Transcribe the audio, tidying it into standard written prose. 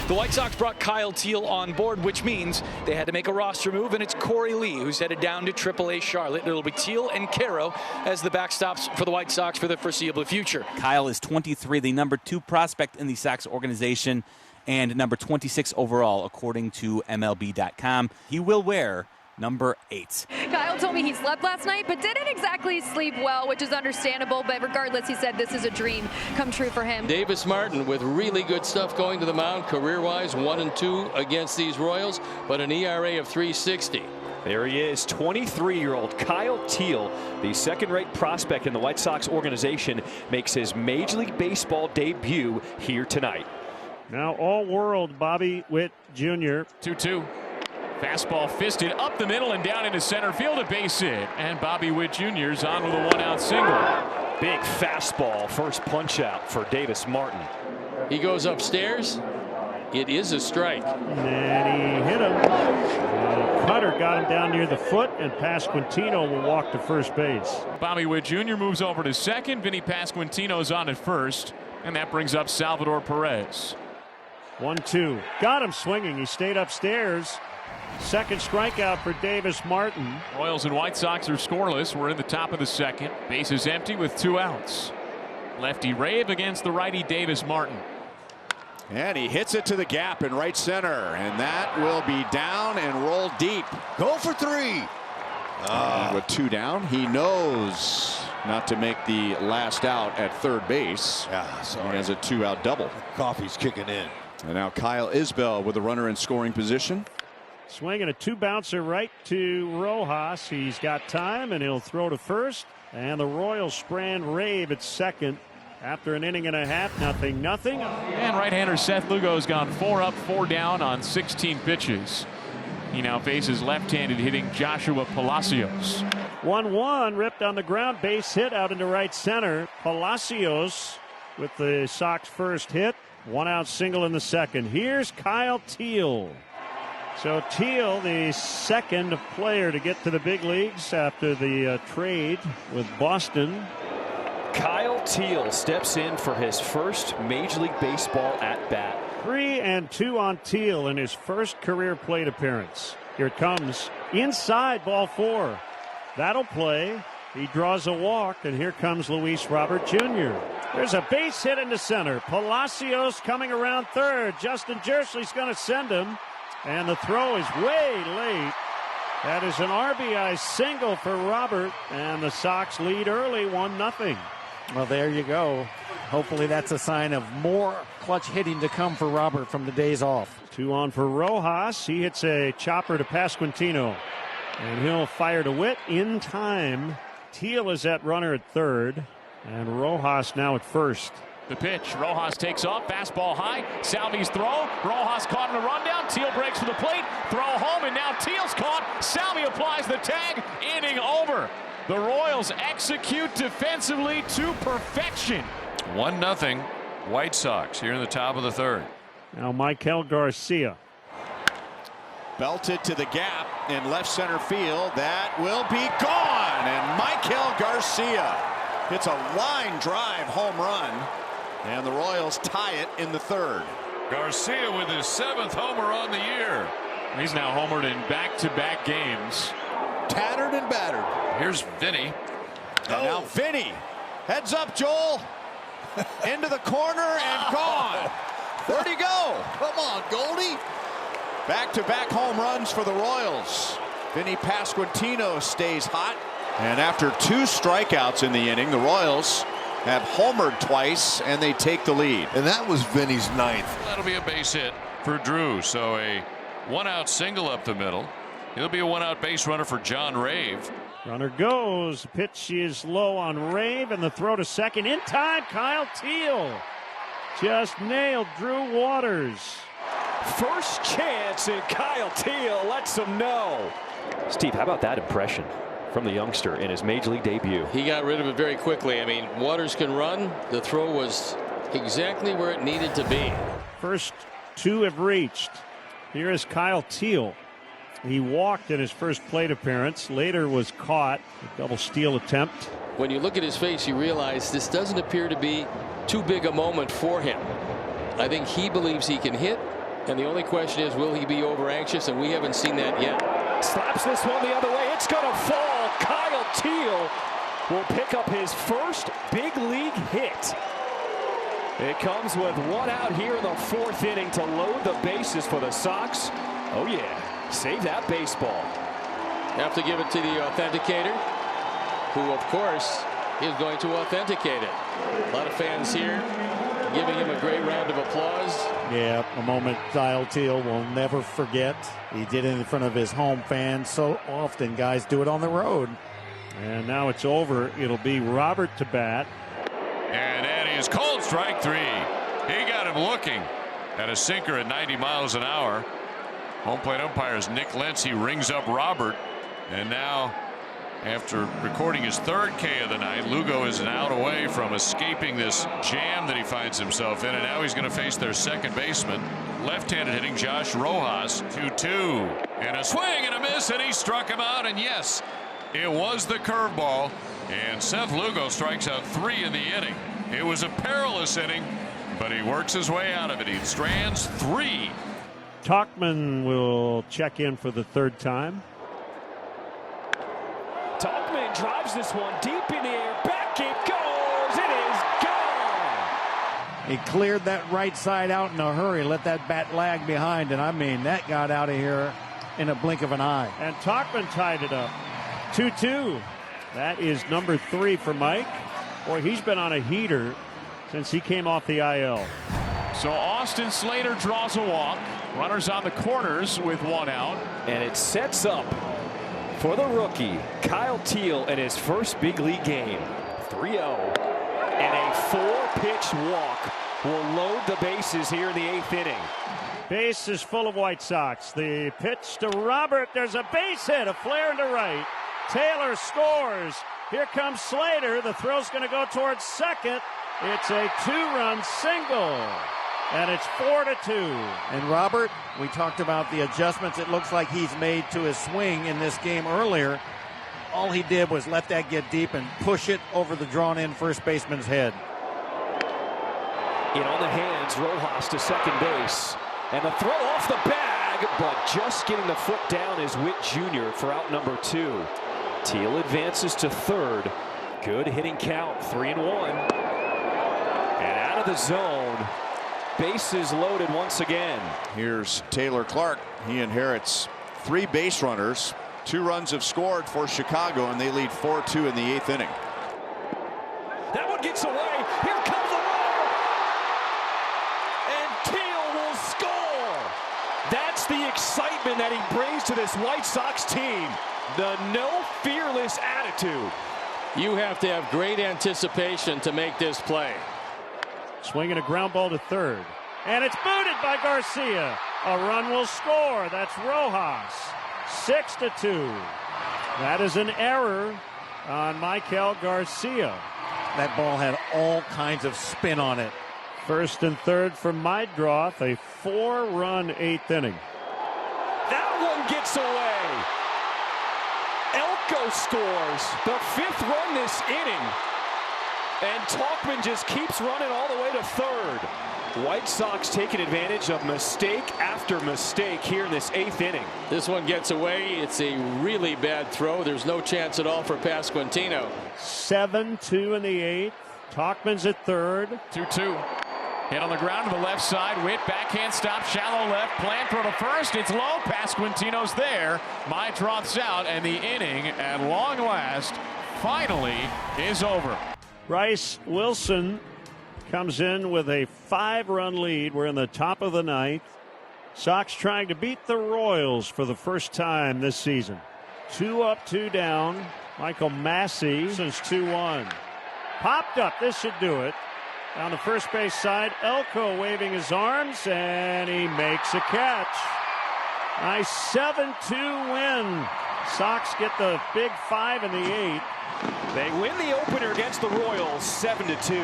The White Sox brought Kyle Teel on board, which means they had to make a roster move, and it's Corey Lee who's headed down to AAA Charlotte. It'll be Teel and Caro as the backstops for the White Sox for the foreseeable future. Kyle is 23, the number 2 prospect in the Sox organization, and number 26 overall, according to MLB.com. He will wear number 8. Kyle told me he slept last night, but didn't exactly sleep well, which is understandable. But regardless, he said this is a dream come true for him. Davis Martin with really good stuff going to the mound, career-wise, 1-2 against these Royals, but an ERA of 3.60. There he is, 23-year-old Kyle Teel, the second-rate prospect in the White Sox organization, makes his Major League Baseball debut here tonight. Now all-world Bobby Witt Jr. 2-2. Fastball fisted up the middle and down into center field, a base hit. And Bobby Witt Jr. is on with a 1-out single. Big fastball, first punch out for Davis Martin. He goes upstairs. It is a strike. And he hit him. Cutter got him down near the foot, and Pasquantino will walk to first base. Bobby Witt Jr. moves over to second. Vinny Pasquantino is on at first. And that brings up Salvador Perez. 1-2. Got him swinging. He stayed upstairs. Second strikeout for Davis Martin. Royals and White Sox are scoreless. We're in the top of the second. Base is empty with 2 outs. Lefty Rave against the righty Davis Martin. And he hits it to the gap in right center. And that will be down and roll deep. Go for 3. With 2 down, he knows not to make the last out at third base. Yeah, sorry. He has a 2-out double. Coffee's kicking in. And now Kyle Isbell with a runner in scoring position. Swinging a 2-bouncer right to Rojas. He's got time, and he'll throw to first. And the Royals strand Rave at second after an inning and a half. 0-0. And right-hander Seth Lugo's gone 4 up, 4 down on 16 pitches. He now faces left-handed hitting Joshua Palacios. 1-1, ripped on the ground, base hit out into right center. Palacios with the Sox first hit. 1-out single in the second. Here's Kyle Teel. So Teel, the second player to get to the big leagues after the trade with Boston. Kyle Teel steps in for his first Major League Baseball at-bat. 3-2 on Teel in his first career plate appearance. Here it comes. Inside, ball 4. That'll play. He draws a walk, and here comes Luis Robert Jr. There's a base hit into center. Palacios coming around third. Justin Jersley's going to send him. And the throw is way late. That is an RBI single for Robert, and the Sox lead early 1-0. Well, there you go. Hopefully that's a sign of more clutch hitting to come for Robert from the days off. 2 on for Rojas. He hits a chopper to Pasquantino, and he'll fire to Witt in time. Teel is at runner at third, and Rojas now at first. The pitch. Rojas takes off. Fastball high. Salvi's throw. Rojas caught in a rundown. Teel breaks for the plate. Throw home, and now Teel's caught. Salvi applies the tag. Inning over. The Royals execute defensively to perfection. 1-0 White Sox here in the top of the third. Now Michael Garcia. Belted to the gap in left center field. That will be gone. And Michael Garcia hits a line drive home run. And the Royals tie it in the third. Garcia with his 7th homer on the year. He's now homered in back-to-back games. Tattered and battered. Here's Vinny. And now Vinny. Heads up, Joel. Into the corner and gone. Where'd he go? Come on, Goldie. Back-to-back home runs for the Royals. Vinny Pasquantino stays hot. And after 2 strikeouts in the inning, the Royals have homered twice, and they take the lead. And that was Vinny's 9th. That'll be a base hit for Drew. So a 1-out single up the middle. He'll be a 1-out base runner for John Rave. Runner goes. Pitch is low on Rave, and the throw to second in time. Kyle Teel just nailed Drew Waters. First chance, and Kyle Teel lets them know. Steve, how about that impression from the youngster in his Major League debut? He got rid of it very quickly. I mean, Waters can run. The throw was exactly where it needed to be. First 2 have reached. Here is Kyle Teel. He walked in his first plate appearance. Later was caught. A double steal attempt. When you look at his face, you realize this doesn't appear to be too big a moment for him. I think he believes he can hit, And the only question is, will he be over anxious? And we haven't seen that yet. Slaps this one the other way. It's going to fall. Kyle Teel will pick up his first big league hit. It comes with one out here in the fourth inning to load the bases for the Sox. Oh yeah, save that baseball. Have to give it to the authenticator, who of course is going to authenticate it. A lot of fans here giving him a great round of applause. Yeah, a moment Kyle Teel will never forget. He did it in front of his home fans. So often guys do it on the road. And now it's over. It'll be Robert to bat. And that is called strike three. He got him looking at a sinker at 90 miles an hour. Home plate umpires Nick Lentz. He rings up Robert. And now, after recording his third K of the night, Lugo is an out away from escaping this jam that he finds himself in. And now he's going to face their second baseman, left-handed hitting Josh Rojas. 2-2. And a swing and a miss, and he struck him out. And yes, it was the curveball. And Seth Lugo strikes out 3 in the inning. It was a perilous inning, but he works his way out of it. He strands 3. Tauchman will check in for the third time. Tauchman drives this one deep in the air. Back it goes. It is gone. He cleared that right side out in a hurry. Let that bat lag behind. And I mean, that got out of here in a blink of an eye. And Tauchman tied it up. 2-2. That is number 3 for Mike. Boy, he's been on a heater since he came off the IL. So Austin Slater draws a walk. Runners on the corners with 1 out. And it sets up for the rookie, Kyle Teel, in his first big league game. 3-0. And a 4-pitch walk will load the bases here in the 8th inning. Base is full of White Sox. The pitch to Robert. There's a base hit, a flare into right. Taylor scores. Here comes Slater. The throw's going to go towards second. It's a 2-run single. And it's 4-2. And Robert, we talked about the adjustments it looks like he's made to his swing in this game earlier. All he did was let that get deep and push it over the drawn-in first baseman's head. In on the hands, Rojas to second base. And the throw off the bag, but just getting the foot down is Witt Jr. for out number 2. Teel advances to third. Good hitting count, 3-1. And out of the zone. Bases loaded once again. Here's Taylor Clark. He inherits 3 base runners. 2 runs have scored for Chicago, and they lead 4-2 in the 8th inning. That one gets away. Here comes the runner. And Teel will score. That's the excitement that he brings to this White Sox team. The no fearless attitude. You have to have great anticipation to make this play. Swinging a ground ball to third. And it's booted by Garcia. A run will score. That's Rojas. 6-2. That is an error on Michael Garcia. That ball had all kinds of spin on it. First and third for Meidroth. A 4-run 8th inning. That one gets away. Elko scores the 5th run this inning. And Tauchman just keeps running all the way to third. White Sox taking advantage of mistake after mistake here in this 8th inning. This one gets away. It's a really bad throw. There's no chance at all for Pasquantino. 7-2 in the 8th. Tauchman's at third. 2-2. Hit on the ground to the left side. Witt backhand stop, shallow left. Plant throw to first. It's low. Pasquantino's there. Meidroth's out, and the inning, at long last, finally is over. Bryce Wilson comes in with a 5-run lead. We're in the top of the 9th. Sox trying to beat the Royals for the first time this season. 2 up, 2 down. Michael Massey since 2-1. Popped up. This should do it. Down the first base side, Elko waving his arms, and he makes a catch. Nice 7-2 win. Sox get the big 5 in the 8th. They win the opener against the Royals 7-2.